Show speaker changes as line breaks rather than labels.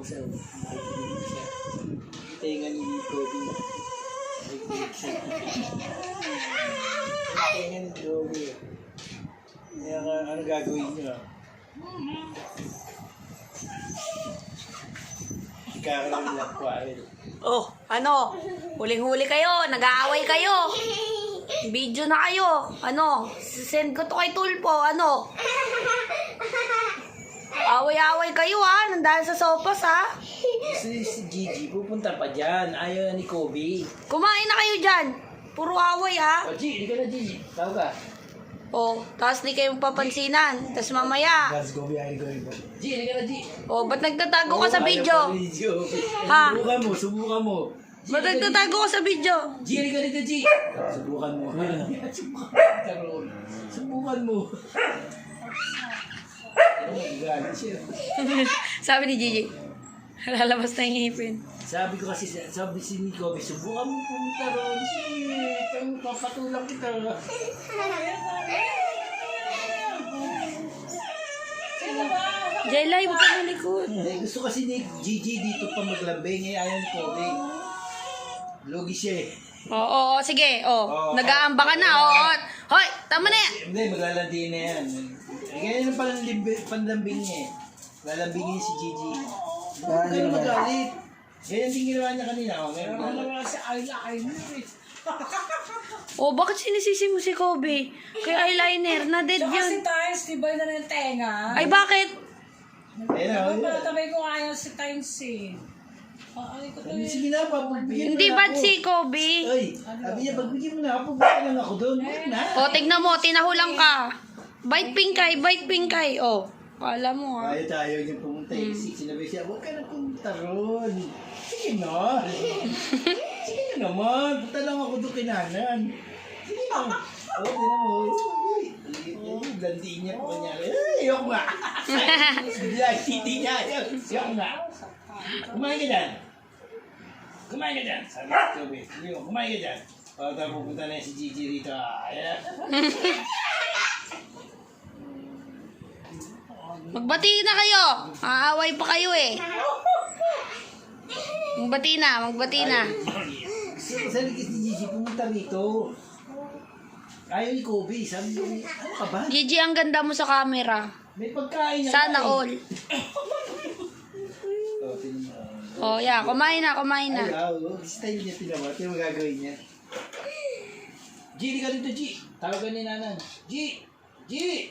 pusa. Nakikinig siya. Tenga ni Kobe. Nakikinig siya. Tenga ni Kobe. Kaya ano gagawin niyo? Kakaroon lang po ay.
Oh, ano? Huling-huli kayo. Nag-aaway kayo. Video na kayo. Ano? Send ko to kay Tulpo. Ano? Away-away kayo ha. Nandahil sa sopas ha.
Si Gigi pupunta pa dyan. Ayaw na ni Kobe.
Kumain na kayo dyan. Puro away ha.
O G, hindi ka na Gigi. Tawag ka.
Oh, tapos di kayo papansinan. Tapos mamaya.
Let's go behind the river. G, hindi ka na G.
Oh, ba't nagtatago ka sa video?
Ha?
Ha?
Subukan mo.
Ba't nagtatago ka sa video?
G, hindi ka dito G. Subukan mo. Subukan mo. Galit siya.
Sabi ni Gigi, lalabas na yung ngipin.
Sabi ko kasi, sabi si Nico, subukan mo pumunta ron. Sige, papatulang kita.
Jelay, huwag ka malikod.
Gusto kasi ni Gigi dito pa maglambing, eh ayaw ni Kobe. Logi siya eh.
Oo, sige. Oh,
Oo.
nag-aamba ka na. Oo. Hoy, tama na yan.
Hindi, maglalandi na yan. Ganyan yung panlambing niya eh. Lalambingin si Gigi. Huwag ka na magalit. Ganyan din ginawa niya kanina. Oh, meron ka naman kasi eyeliner eh.
Oh, bakit sinisisi mo si Kobe? Kay eyeliner, na dead
So kasi
yun.
times, tibay na ng tenga.
Ay, bakit?
Ayun na.
Tabay ko ayaw si times eh. Ay, ko to eh.
Sige na, pagbigyan mo
Hindi
na
bad
ako.
si Kobe.
Ay, sabi niya, pagbigyan mo na ako, pagbigyan lang ako doon. Huwag na.
Oh, tignan mo, tinahulang ka. Bite pingkay, bite pingkay. Oh, kala mo ha.
Tayo niya pumunta eh. Sinabi siya, huwag ka na pumunta ron. Sige na. Sige na naman. Punta lang ako doon kinanan. Sige na. Oo, tinan mo. Landi niya po niya. Ayok nga. Bigla, titi niya. Ayok nga. Kumain ka dyan. Kumain ka dyan. Sabi ko, Kobe. Kumain ka dyan. Para pupunta na si Gigi rito. Ayan.
Magbati na kayo. Aaway pa kayo eh. Magbati na, magbati na.
Sabi kasi Gigi, pumunta rito. Ayaw ni Kobe. Sabi ko, ano ka ba?
Gigi, ang ganda mo sa camera.
May pagkain na.
Sana all.
Oh, tinan mo.
Oh, yeah, kumain na, kumain na.
Ay, style niya tinawa. Ito yung magagawin niya. G, di ka dito, G. Tawagan ni Nanan. G! G!